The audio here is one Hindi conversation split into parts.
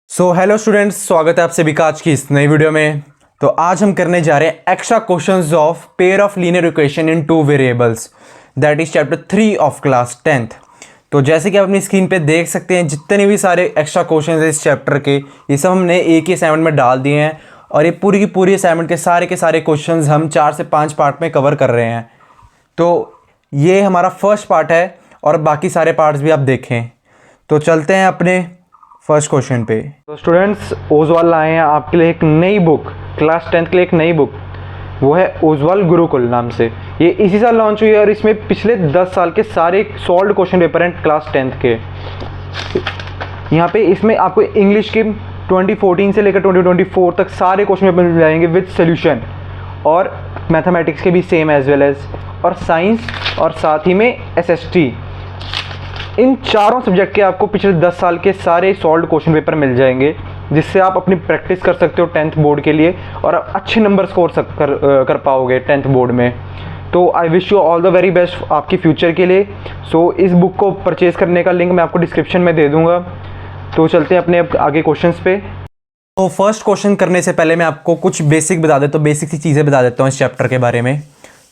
हेलो स्टूडेंट्स, स्वागत है आप सभी का आज की इस नई वीडियो में। तो आज हम करने जा रहे हैं extra questions of pair of linear equation in two variables, that is chapter 3 of class 10th। तो जैसे कि आप अपनी स्क्रीन पे देख सकते हैं, जितने भी सारे एक्स्ट्रा क्वेश्चंस हैं इस चैप्टर के, ये सब हमने एक ही असाइनमेंट में डाल दिए हैं और ये पूरी की पूरी असाइनमेंट के सारे क्वेश्चंस हम 4 से 5 पार्ट में कवर कर रहे हैं। तो ये हमारा फर्स्ट पार्ट है और बाकी सारे पार्ट्स भी आप देखें। तो चलते हैं अपने फर्स्ट क्वेश्चन पे। तो स्टूडेंट्स, ओजवाल लाए हैं आपके लिए एक नई बुक, क्लास 10th के लिए एक नई बुक, वो है ओजवाल गुरुकुल नाम से। ये इसी साल लॉन्च हुई है और इसमें पिछले 10 साल के सारे सॉल्व्ड क्वेश्चन पेपर हैं क्लास 10th के। यहाँ पे इसमें आपको इंग्लिश के 2014 से लेकर 2024 तक सारे क्वेश्चन पेपर मिल जाएंगे विद सोल्यूशन, और मैथमेटिक्स के भी सेम एज वेल एज, और साइंस, और साथ ही में SST। इन चारों सब्जेक्ट के आपको पिछले 10 साल के सारे सॉल्व्ड क्वेश्चन पेपर मिल जाएंगे, जिससे आप अपनी प्रैक्टिस कर सकते हो 10th बोर्ड के लिए और आप अच्छे नंबर स्कोर कर पाओगे 10th बोर्ड में। तो I wish you all the very best आपके फ्यूचर के लिए। इस बुक को परचेज़ करने का लिंक मैं आपको डिस्क्रिप्शन में दे दूँगा। तो चलते हैं अपने आगे क्वेश्चंस पे। तो फर्स्ट क्वेश्चन करने से पहले मैं आपको कुछ बेसिक बता देता हूँ, बेसिक सी चीज़ें बता देता हूँ इस चैप्टर के बारे में।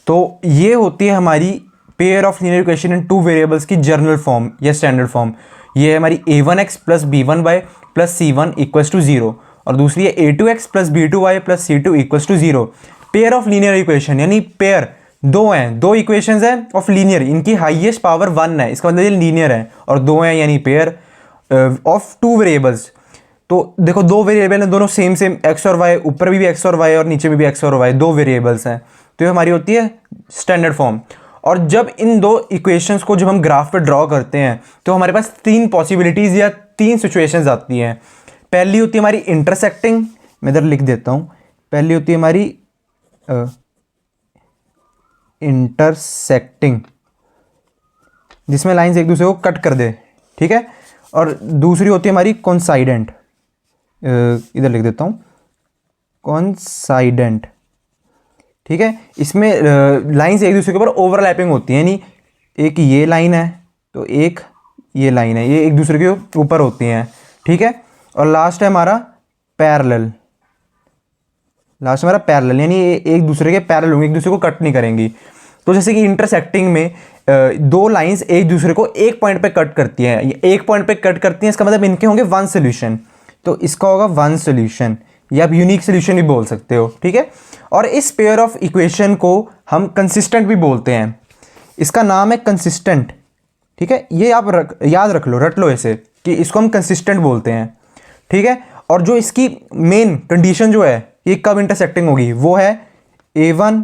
तो ये होती है हमारी pair of linear equation in two variables की जर्नल फॉर्म या स्टैंडर्ड फॉर्म। ये है हमारी a1x plus b1y plus c1 equals to 0, और दूसरी है a2x plus b2y plus c2 equals to 0। Pair of linear equation यानी पेयर दो हैं, दो इक्वेशंस हैं ऑफ लीनियर, इनकी हाईएस्ट पावर 1 है, इसका मतलब ये लीनियर है, और दो हैं यानी पेयर ऑफ टू वेरिएबल्स। तो देखो, दो वेरिएबल हैं, दोनों सेम x और y, ऊपर भी x और y और नीचे में भी x और y, दो वेरिएबल्स हैं। तो ये हमारी होती है स्टैंडर्ड फॉर्म। और जब इन दो इक्वेशंस को जब हम ग्राफ पे ड्रॉ करते हैं तो हमारे पास 3 पॉसिबिलिटीज़ या 3 सिचुएशंस आती हैं। पहली होती है हमारी इंटरसेक्टिंग, मैं इधर लिख देता हूँ। पहली होती है हमारी इंटरसेक्टिंग, जिसमें लाइंस एक दूसरे को कट कर दे, ठीक है। और दूसरी होती है हमारी कोइंसाइडेंट, इधर लिख देता हूँ, कोइंसाइडेंट, ठीक है। इसमें लाइंस एक दूसरे के ऊपर ओवरलैपिंग होती है, यानी एक ये लाइन है तो एक ये लाइन है, ये एक दूसरे के ऊपर होती हैं, ठीक है। और लास्ट है हमारा पैरेलल, लास्ट हमारा पैरेलल, यानी ये एक दूसरे के पैरेलल होंगे, एक दूसरे को कट नहीं करेंगी। तो जैसे कि इंटरसेक्टिंग में दो लाइंस एक दूसरे को एक पॉइंट पे कट करती हैं, एक पॉइंट पे कट करती हैं, इसका मतलब इनके होंगे 1 सोल्यूशन। तो इसका होगा 1 सोल्यूशन, या आप यूनिक सोल्यूशन भी बोल सकते हो, ठीक है। और इस पेयर ऑफ इक्वेशन को हम कंसिस्टेंट भी बोलते हैं, इसका नाम है कंसिस्टेंट, ठीक है। ये आप याद रख लो, रट लो ऐसे कि इसको हम कंसिस्टेंट बोलते हैं, ठीक है। और जो इसकी मेन कंडीशन जो है ये कब इंटरसेक्टिंग होगी, वो है a1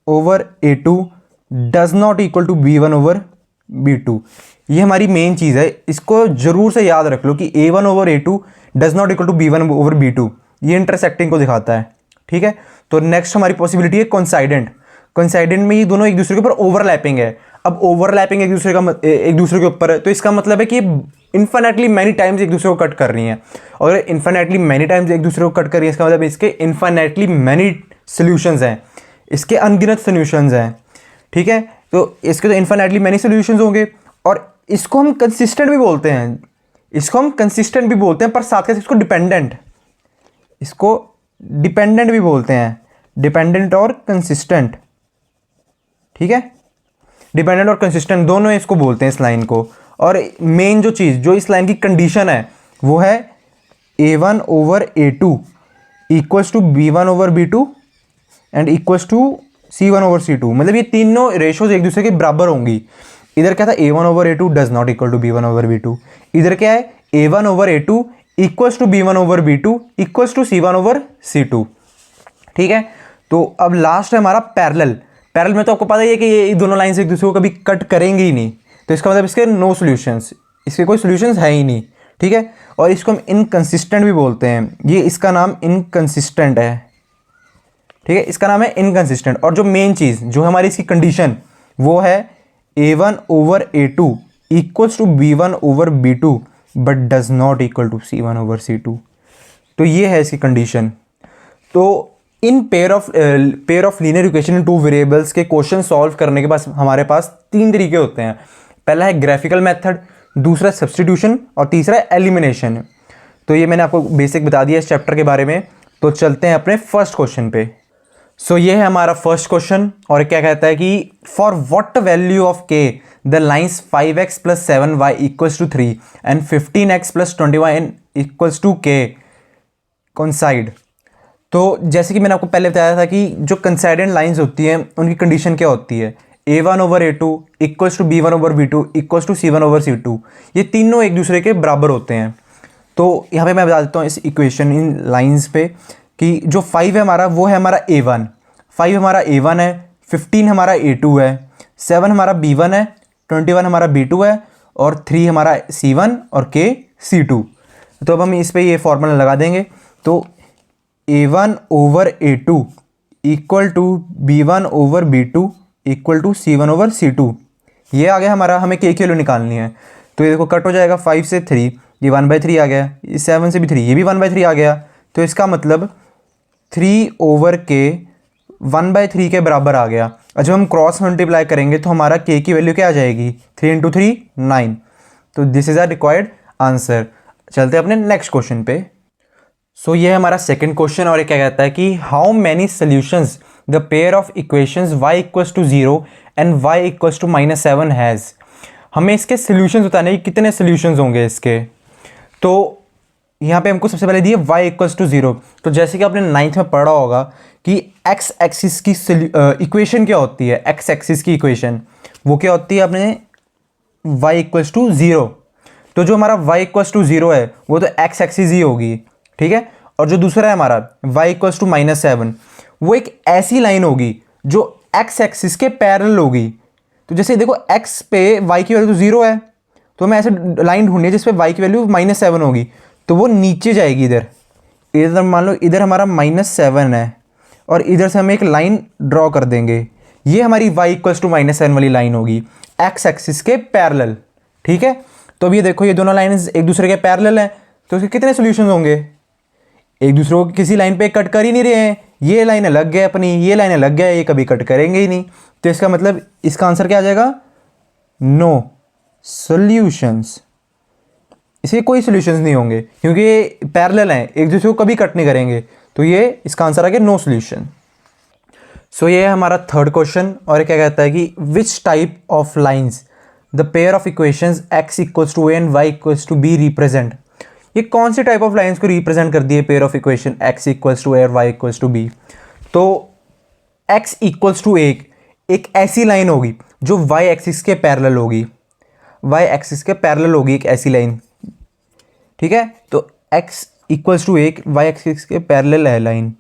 over a2 does not equal to b1 over b2। ये हमारी मेन चीज़ है, इसको जरूर से याद रख लो कि a1 over a2 does not equal to b1 over b2, ये इंटरसेक्टिंग को दिखाता है, ठीक है। तो नेक्स्ट हमारी पॉसिबिलिटी है कोइंसाइडेंट। कोइंसाइडेंट में ये दोनों एक दूसरे के ऊपर ओवरलैपिंग है। अब ओवरलैपिंग एक दूसरे के ऊपर है, तो इसका मतलब है कि इन्फिनेटली मैनी टाइम्स एक दूसरे को कट कर रही हैं। और इन्फिनेटली मैनी टाइम्स एक दूसरे को कट कर रही है, इसका मतलब इसके इन्फिनेटली मैनी सोल्यूशंस हैं, इसके अनगिनत सोल्यूशंस हैं, ठीक है। तो इसके तो इन्फिनेटली मैनी सोल्यूशंस होंगे। और इसको हम कंसिस्टेंट भी बोलते हैं, इसको हम कंसिस्टेंट भी बोलते हैं, पर साथ के इसको डिपेंडेंट, इसको डिपेंडेंट भी बोलते हैं, डिपेंडेंट और कंसिस्टेंट, ठीक है। डिपेंडेंट और कंसिस्टेंट दोनों इसको बोलते हैं, इस लाइन को। और मेन जो चीज़ जो इस लाइन की कंडीशन है वो है a1 over a2 equals to b1 over b2 and equals to c1 over c2। मतलब ये तीनों रेशोज एक दूसरे के बराबर होंगी। इधर क्या था, a1 over a2 does not equal to b1 over b2, इधर क्या है a1 over a2 equals to b1 over b2 equals to c1 over c2, ठीक है। तो अब लास्ट है हमारा पैरेलल। पैरेलल में तो आपको पता ही है कि ये दोनों लाइंस एक दूसरे को कभी कट करेंगे ही नहीं, तो इसका मतलब इसके नो सॉल्यूशंस, इसके कोई सॉल्यूशंस है ही नहीं, ठीक है। और इसको हम इनकंसिस्टेंट भी बोलते हैं, ये इसका नाम इनकंसिस्टेंट है, ठीक है, इसका नाम है इनकंसिस्टेंट। और जो मेन चीज़ जो हमारी इसकी कंडीशन वो है a1 over a2 equals to b1 over b2 but does not equal to c1 over c2। तो ये है इसकी कंडीशन। तो in pair of linear equation in two variables के क्वेश्चन सॉल्व करने के बाद हमारे पास 3 तरीके होते हैं। पहला है ग्राफिकल मेथड, दूसरा सब्स्टिट्यूशन और तीसरा एलिमिनेशन। तो ये मैंने आपको बेसिक बता दिया इस चैप्टर के बारे में। तो चलते हैं अपने फर्स्ट क्वेश्चन पे। सो ये है हमारा फर्स्ट क्वेश्चन और क्या कहता है कि फॉर व्हाट वैल्यू ऑफ के the lines 5x + 7y = 3 and 15x + 21 = k coincide. तो जैसे कि मैंने आपको पहले बताया था कि जो कंसाइडेंट लाइंस होती हैं उनकी कंडीशन क्या होती है, a1/a2 = b1/b2 = c1/c2। ये तीनों एक दूसरे के बराबर होते हैं। तो यहाँ पे मैं बता देता हूँ इस इक्वेशन इन लाइंस पे कि जो 5 है हमारा वो है हमारा a1, 5 हमारा a1 है, 15 हमारा a2 है, 7 हमारा b1 है, 21 हमारा b2 है और 3 हमारा c1 और k c2। तो अब हम इस पे ये फॉर्मूला लगा देंगे। तो a1/a2 = b1/b2 = c1/c2। ये आ गया हमारा, हमें k की वैल्यू निकालनी है। तो ये देखो कट हो जाएगा 5 से 3, ये 1/3 आ गया, 7 से भी 3, ये भी 1/3 आ गया। तो इसका मतलब 3/k 1/3 के बराबर आ गया। और जब हम क्रॉस मल्टीप्लाई करेंगे तो हमारा k की वैल्यू क्या आ जाएगी, 3 × 3 9। तो this is our required answer. चलते हैं अपने नेक्स्ट क्वेश्चन पे। सो ये है हमारा सेकंड क्वेश्चन और ये क्या कहता है कि how many solutions the pair of equations y = 0 and y = -7 has. हमें इसके सोल्यूशंस बताने कि कितने सोल्यूशंस होंगे इसके। तो यहाँ पे हमको सबसे पहले दिए y = 0। तो जैसे कि आपने 9th में पढ़ा होगा कि x एक्सिस की इक्वेशन क्या होती है, x एक्सिस की इक्वेशन वो क्या होती है अपने y = 0। तो जो हमारा y = 0 है वो तो x एक्सिस ही होगी, ठीक है। और जो दूसरा है हमारा y = -7 वो एक ऐसी लाइन होगी जो x एक्सिस के पैरेलल होगी। तो जैसे देखो x पे y की वैल्यू तो 0 है, तो हमें ऐसे लाइन ढूंढनी है जिसपे y की वैल्यू -7 होगी। तो वो नीचे जाएगी इधर, इधर मान लो इधर हमारा -7 है और इधर से हम एक लाइन ड्रॉ कर देंगे। ये हमारी y = -7 वाली लाइन होगी x एक्सिस के पैरेलल, ठीक है। तो अब ये देखो ये दोनों लाइन एक दूसरे के पैरेलल हैं, तो इसके कितने सॉल्यूशंस होंगे। एक दूसरे को किसी लाइन पे कट कर ही नहीं रहे हैं, ये लाइन लग गए अपनी, ये लाइन लग गए, ये कभी कट करेंगे ही नहीं। तो इसका मतलब इसका आंसर क्या आ जाएगा, नो सॉल्यूशंस। इसके कोई सॉल्यूशंस नहीं होंगे क्योंकि ये पैरेलल हैं, एक दूसरे को कभी कट नहीं करेंगे। तो ये इसका आंसर आ गया नो सॉल्यूशन। सो ये है हमारा थर्ड क्वेश्चन और क्या कहता है कि which type of lines the pair of equations x = a and y = b represent. ये कौन सी टाइप ऑफ लाइंस को रिप्रेजेंट कर दिए pair of equation x = a और y = b। तो x = a एक ऐसी लाइन होगी जो y एक्सिस के पैरेलल होगी, y एक्सिस के पैरेलल होगी एक ऐसी लाइन, ठीक है। तो x = a y एक्सिस के पैरेलल है लाइन।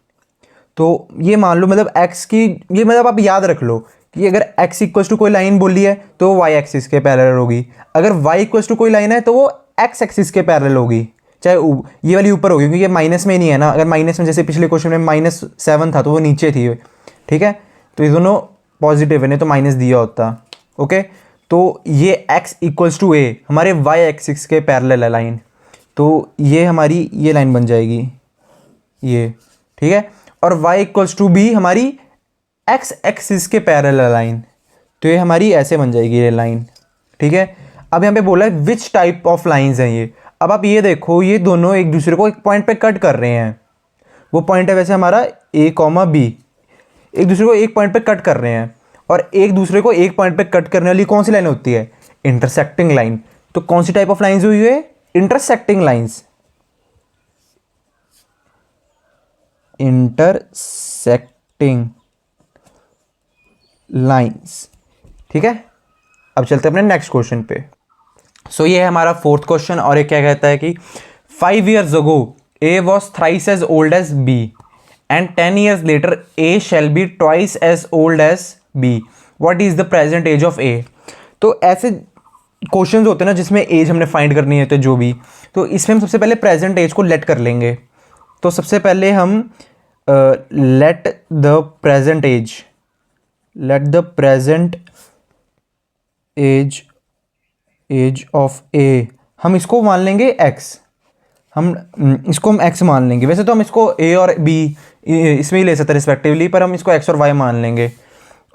तो ये मान लो मतलब x की, ये मतलब आप याद रख लो कि अगर x = कोई लाइन बोली है तो y एक्सिस के पैरेलल होगी, अगर y = कोई लाइन है तो वो x एक्सिस के पैरेलल होगी, चाहे ये वाली ऊपर होगी क्योंकि ये माइनस में नहीं है ना। अगर माइनस में जैसे पिछले क्वेश्चन में -7 था तो वो नीचे थी, ठीक है। तो ये दोनों पॉजिटिव है, नहीं तो माइनस दिया होता, ओके। तो ये x = a हमारे y एक्सिस के पैरेलल है लाइन, तो ये हमारी ये लाइन बन जाएगी ये, ठीक है। और y = b हमारी x एक्सिस के पैरेलल लाइन, तो ये हमारी ऐसे बन जाएगी ये लाइन, ठीक है। अब यहाँ पे बोला है विच टाइप ऑफ लाइंस हैं ये। अब आप ये देखो ये दोनों एक दूसरे को एक पॉइंट पे कट कर रहे हैं, वो पॉइंट है वैसे हमारा a, b, एक दूसरे को एक पॉइंट पे कट कर रहे हैं। और एक दूसरे को एक पॉइंट पे कट करने वाली कौन सी लाइन होती है, इंटरसेक्टिंग लाइन। तो कौन सी टाइप ऑफ लाइंस हुई है, इंटरसेक्टिंग लाइंस, इंटरसेक्टिंग लाइंस, ठीक है। अब चलते हैं अपने नेक्स्ट क्वेश्चन पे। सो ये है हमारा फोर्थ क्वेश्चन और ये क्या कहता है कि 5 years ago A was thrice as old as B and 10 years later A shall be twice as old as B. What is the present age of A? तो ऐसे क्वेश्चंस होते हैं ना जिसमें एज हमने फाइंड करनी है, तो जो भी, तो इसमें हम सबसे पहले प्रेजेंट एज को लेट कर लेंगे। तो सबसे पहले हम let the present age of A, हम इसको मान लेंगे x, इसको हम x मान लेंगे। वैसे तो हम इसको a और b इसमें ही ले सकते हैं रिस्पेक्टिवली, पर हम इसको x और y मान लेंगे।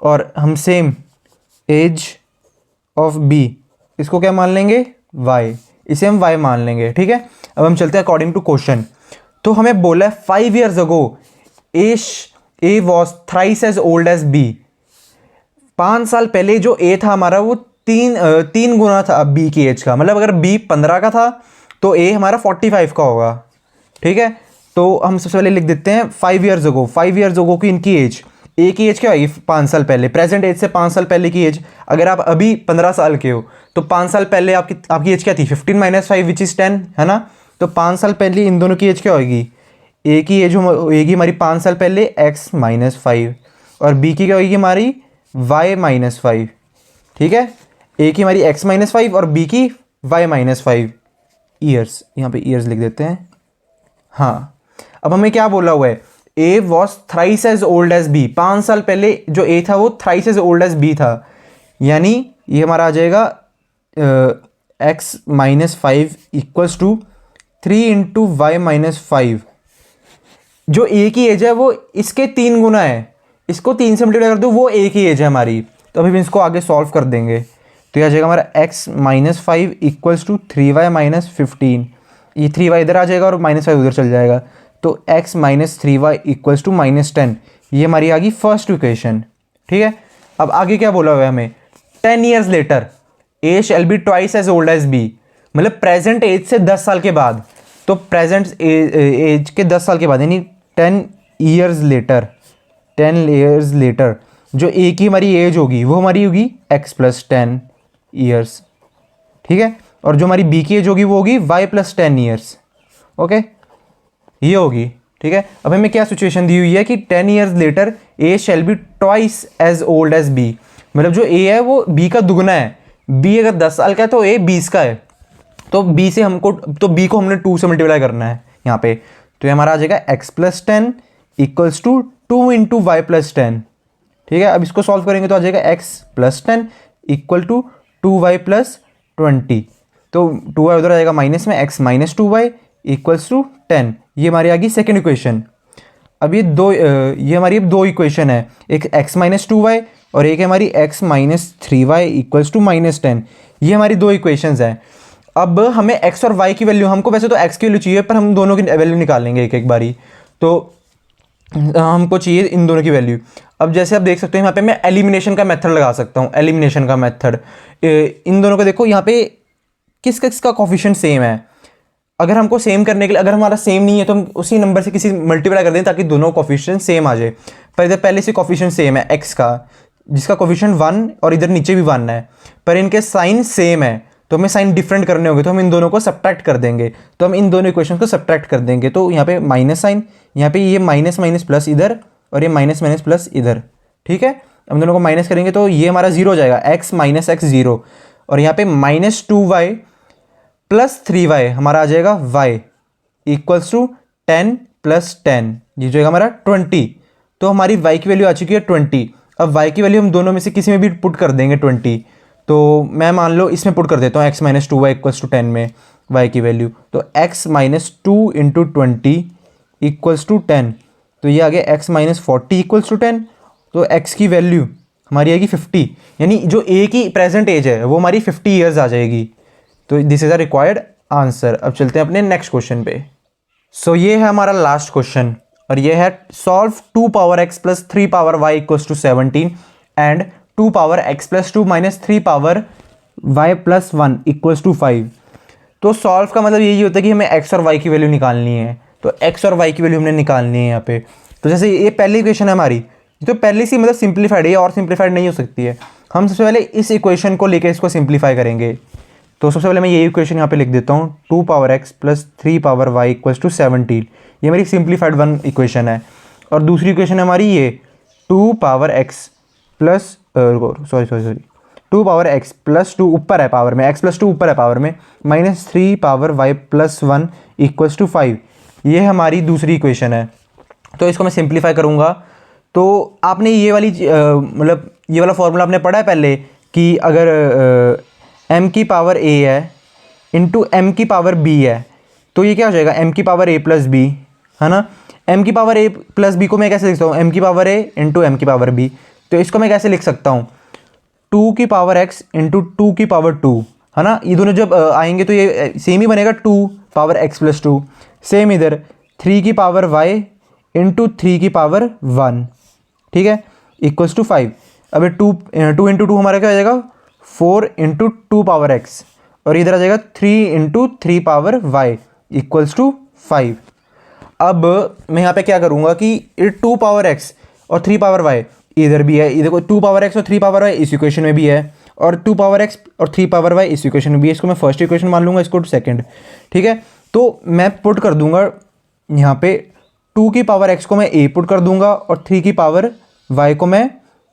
और हम सेम एज ऑफ b इसको क्या मान लेंगे, y, इसे हम y मान लेंगे, ठीक है। अब हम चलते हैं अकॉर्डिंग टू क्वेश्चन। तो हमें बोला है 5 years ago A was thrice as old as B. 5 साल पहले जो ए था हमारा वो तीन गुना था बी की एज का। मतलब अगर बी 15 का था तो ए हमारा 45 का होगा। ठीक है, तो हम सबसे पहले लिख देते हैं 5 years ago। 5 years ago की इनकी एज, ए की एज क्या होगी 5 साल पहले, प्रेजेंट एज से 5 साल पहले की एज। अगर आप अभी 15 साल के हो तो 5 साल पहले आपकी एज क्या थी 15 - 5 विच इज़ 10, है ना। तो 5 साल पहले इन दोनों की एज क्या होगी, ए की एज होगी हमारी 5 साल पहले x - 5 और बी की क्या होगी हमारी y - 5। ठीक है, ए की हमारी x - 5 और बी की y - 5 ईयर्स। यहाँ पे ईयर्स लिख देते हैं। हाँ, अब हमें क्या बोला हुआ है, A was thrice as old as B. 5 साल पहले जो ए था वो thrice as old as B था, यानी ये हमारा आ जाएगा x - 5 इक्वल्स टू 3 × y - 5। जो ए की एज है वो इसके 3 गुना है, इसको 3 से मल्टीप्लाई कर दो, वो ए की एज है हमारी। तो अभी हम इसको आगे सॉल्व कर देंगे। तो यह आ जाएगा हमारा x - 5 इक्वल्स टू 3y - 15। ये 3y इधर आ जाएगा और -5 उधर चल जाएगा। तो x - 3y इक्वल्स टू -10। ये हमारी आ गई फर्स्ट इक्वेशन। ठीक है, अब आगे क्या बोला हुआ है हमें, 10 years later A shall be twice as old as B. मतलब प्रेजेंट एज से 10 साल के बाद। तो प्रेजेंट एज के 10 साल के बाद यानी 10 years लेटर, 10 years लेटर जो ए की हमारी एज होगी वो हमारी होगी x + 10 years। ठीक है, और जो हमारी बी की एज होगी वो होगी y + 10 years। ओके, ये होगी। ठीक है, अब हमें क्या सिचुएशन दी हुई है कि 10 years later A shall be twice as old as B. मतलब जो ए है वो बी का दुगना है। बी अगर 10 साल का है तो ए 20 का है। तो बी को हमने 2 से मल्टीप्लाई करना है यहाँ पे। तो ये हमारा आ जाएगा x + 10 इक्वल्स टू 2 × y + 10। ठीक है, अब इसको सॉल्व करेंगे तो आ जाएगा x + 10 इक्वल टू 2y + 20। तो 2y उधर आ जाएगा माइनस में, x - 2y इक्वल्स टू 10। ये हमारी आ गई सेकेंड इक्वेशन। अब ये हमारी अब 2 इक्वेशन है, एक x - 2y और एक है हमारी x - 3y इक्वल्स टू -10। ये हमारी 2 इक्वेशंस हैं। अब हमें x और y की वैल्यू, हमको वैसे तो x की वैल्यू चाहिए पर हम दोनों की वैल्यू निकाल लेंगे एक एक बारी। तो हमको चाहिए इन दोनों की वैल्यू। अब जैसे आप देख सकते हैं यहाँ पे मैं एलिमिनेशन का मेथड लगा सकता हूँ। एलिमिनेशन का मेथड, इन दोनों को देखो यहाँ पे किस किस का कोफिशिएंट सेम है। अगर हमको सेम करने के लिए, अगर हमारा सेम नहीं है तो हम उसी नंबर से किसी मल्टीप्लाई कर दें ताकि दोनों कोफिशिएंट सेम आ जाए। पर इधर पहले से कोफिशिएंट सेम है x का, जिसका कोफिशिएंट 1 और इधर नीचे भी 1 है, पर इनके साइन सेम है। तो हमें साइन डिफरेंट करने होंगे तो हम इन दोनों को सब्ट्रैक्ट कर देंगे। तो हम इन दोनों इक्वेशन को सब्ट्रैक्ट कर देंगे। तो यहाँ पे माइनस साइन, यहाँ पे ये माइनस प्लस इधर और ये माइनस प्लस इधर। ठीक है, हम दोनों को माइनस करेंगे तो ये हमारा 0 हो जाएगा, x - x 0। और यहाँ पे -2y + 3y हमारा आ जाएगा y इक्वल्स टू 10 + 10, ये जो है हमारा 20। तो हमारी y की वैल्यू आ चुकी है 20। अब y की वैल्यू हम दोनों में से किसी में भी पुट कर देंगे 20। तो मैं मान लो इसमें पुट कर देता हूँ x - 2y इक्वल्स टू 10 में y की वैल्यू। तो x - 2 × 20 इक्वल्स टू 10। तो ये आ गया x - 40 इक्वल्स टू 10। तो x की वैल्यू हमारी आएगी 50, यानी जो a की प्रेजेंट एज है वो हमारी 50 ईयर्स आ जाएगी। तो this is a required answer. अब चलते हैं अपने नेक्स्ट क्वेश्चन पे। सो ये है हमारा लास्ट क्वेश्चन और ये है solve 2 power x + 3 power y equals to 17 and 2 power x + 2 - 3 power y + 1 equals to 5। तो सॉल्व का मतलब यही होता है कि हमें x और y की वैल्यू निकालनी है। तो x और y की वैल्यू हमने निकालनी है यहाँ पे। तो जैसे ये पहली इक्वेशन है हमारी, तो पहले से मतलब सिंप्लीफाइड है, और सिंप्लीफाइड नहीं हो सकती है। हम सबसे पहले इस इक्वेशन को लेकर इसको सिंप्लीफाई करेंगे। तो सबसे पहले मैं ये इक्वेशन यहाँ पे लिख देता हूँ, 2 power x + 3 power y equals to 17। ये मेरी सिंप्लीफाइड 1 इक्वेशन है। और दूसरी इक्वेशन है हमारी ये 2 power x plus 2 power x + 2 ऊपर है पावर में, x + 2 ऊपर है पावर में, -3 power y + 1 इक्वल्स टू 5। ये हमारी दूसरी इक्वेशन है। तो इसको मैं सिंप्लीफाई करूँगा। तो आपने ये वाली मतलब ये वाला फॉर्मूला आपने पढ़ा है पहले कि अगर m की पावर a है इंटू m की पावर b है तो ये क्या हो जाएगा, m की पावर a + b, है ना। m की पावर a + b को मैं कैसे लिखता हूँ, m की पावर a इंटू m की पावर b। तो इसको मैं कैसे लिख सकता हूँ, 2 की पावर x इंटू 2 की पावर 2, है ना। ये दोनों जब आएंगे तो ये सेम ही बनेगा, 2 पावर x प्लस 2। सेम इधर 3 की पावर y इंटू 3 की पावर 1, ठीक है, इक्वल्स टू 5। अब ये 2 इंटू 2 हमारा क्या हो जाएगा 4 इंटू 2 पावर x, और इधर आ जाएगा 3 into 3 power y equals to 5। अब मैं यहाँ पे क्या करूँगा कि 2 पावर x और 3 पावर y इधर भी है, इधर को 2 पावर x और 3 पावर y इस इक्वेशन में भी है, और 2 पावर x और 3 पावर y इस इक्वेशन में भी है। इसको मैं फर्स्ट इक्वेशन मान लूँगा, इसको सेकंड, ठीक है। तो मैं पुट कर दूंगा यहाँ पे 2 की पावर x को मैं a पुट कर दूंगा और 3 की पावर y को मैं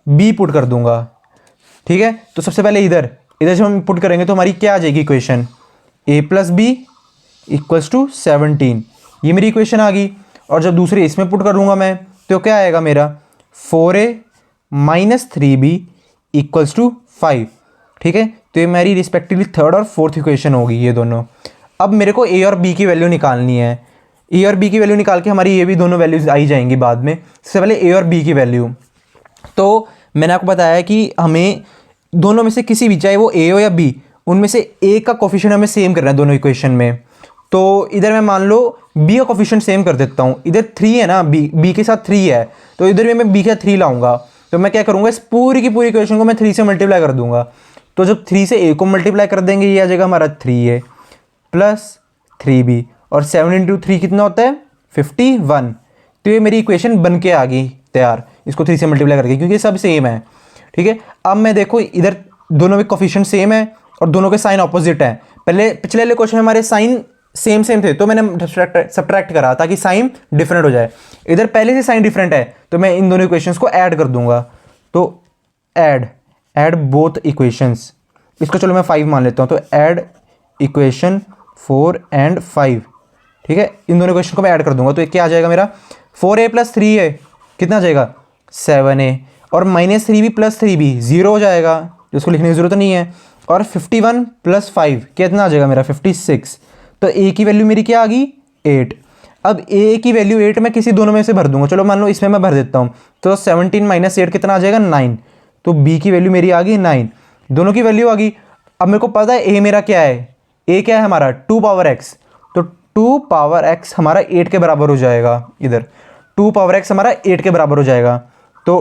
b पुट कर दूंगा, ठीक है। तो सबसे पहले इधर जब हम पुट करेंगे तो हमारी क्या आ जाएगी equation, a plus B equals to 17, ये मेरी इक्वेशन आ गई। और जब दूसरी इसमें पुट करूँगा मैं तो क्या आएगा मेरा 4a minus 3b equals to 5, ठीक है। तो ये मेरी रिस्पेक्टिवली थर्ड और फोर्थ इक्वेशन होगी ये दोनों। अब मेरे को a और b की वैल्यू निकालनी है, a और b की वैल्यू निकाल के हमारी ये भी दोनों वैल्यूज आई जाएंगी बाद में। सबसे पहले a और b की वैल्यू, तो मैंने आपको बताया कि हमें दोनों में से किसी भी, चाहे वो a हो या b, उनमें से a का कोफिशिएंट हमें सेम करना है दोनों इक्वेशन में। तो इधर मैं मान लो b का कोफिशिएंट सेम कर देता हूँ, इधर 3 है ना, b के साथ 3 है, तो इधर भी मैं b के साथ 3 लाऊंगा। तो मैं क्या करूँगा, इस पूरी की पूरी इक्वेशन को मैं 3 से मल्टीप्लाई कर दूंगा। तो जब 3 से a को मल्टीप्लाई कर देंगे ये आ जाएगा हमारा 3a प्लस 3b, और 7 इंटू 3 कितना होता है 51। तो ये मेरी इक्वेशन बन के आ गई तैयार, इसको 3 से मल्टीप्लाई करके, क्योंकि सब सेम है, ठीक है। अब मैं देखो इधर दोनों में कोफिशिएंट सेम है और दोनों के साइन ऑपोजिट है। पिछले वाले क्वेश्चन में हमारे साइन सेम थे तो मैंने सब्ट्रैक्ट करा ताकि साइन डिफरेंट हो जाए। इधर पहले से साइन डिफरेंट है तो मैं इन दोनों इक्वेशंस को ऐड कर दूंगा। तो ऐड बोथ इक्वेशंस, इसको चलो मैं 5 मान लेता हूँ। तो ऐड इक्वेशन 4 एंड 5, ठीक है, इन दोनों इक्वेशन को मैं ऐड कर दूंगा। तो क्या आ जाएगा मेरा 4a प्लस 3a कितना आ जाएगा 7a, और माइनस 3b प्लस 3b 0 हो जाएगा, जिसको लिखने की जरूरत नहीं है। और 51 प्लस 5 कितना आ जाएगा मेरा 56। तो a की वैल्यू मेरी क्या आ गई 8। अब a की वैल्यू 8 मैं किसी दोनों में से भर दूंगा, चलो मान लो इसमें मैं भर देता हूँ। तो 17 माइनस 8 कितना आ जाएगा 9। तो b की वैल्यू मेरी आ गई 9, दोनों की वैल्यू आ गई। अब मेरे को पता है a मेरा क्या है, a क्या है हमारा 2 पावर x, तो 2 पावर x हमारा 8 के बराबर हो जाएगा। इधर 2 पावर x हमारा 8 के बराबर हो जाएगा। तो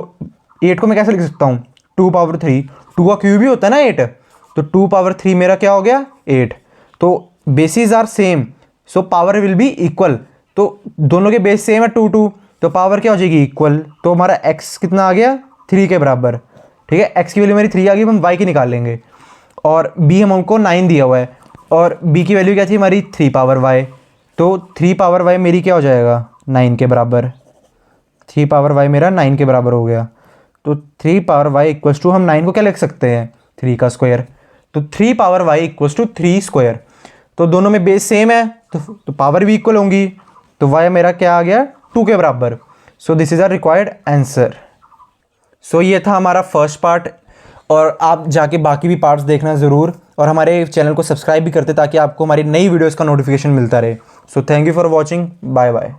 8 को मैं कैसे लिख सकता हूँ 2 पावर 3, 2 का क्यूब भी होता है ना 8, तो 2 पावर 3 मेरा क्या हो गया 8। तो bases are same so power will be equal, तो दोनों के बेस सेम है 2 2, तो पावर क्या हो जाएगी इक्वल। तो हमारा x कितना आ गया 3 के बराबर, ठीक है। x की वैल्यू मेरी 3 आ गई, हम y की निकाल लेंगे। और b हमको 9 दिया हुआ है, और b की वैल्यू क्या थी हमारी 3 पावर y, तो 3 पावर y मेरी क्या हो जाएगा 9 के बराबर। 3 पावर y मेरा 9 के बराबर हो गया। तो 3 पावर y इक्वल्स टू, हम 9 को क्या लिख सकते हैं 3 का स्क्वायर, तो 3 power y equals to 3 square. तो दोनों में बेस सेम है तो पावर भी इक्वल होंगी, तो y मेरा क्या आ गया 2 के बराबर। So this is a required answer. So ये था हमारा फर्स्ट पार्ट, और आप जाके बाकी भी पार्ट्स देखना ज़रूर, और हमारे चैनल को सब्सक्राइब भी करते ताकि आपको हमारी नई वीडियोज़ का नोटिफिकेशन मिलता रहे। So thank you for watching, bye bye.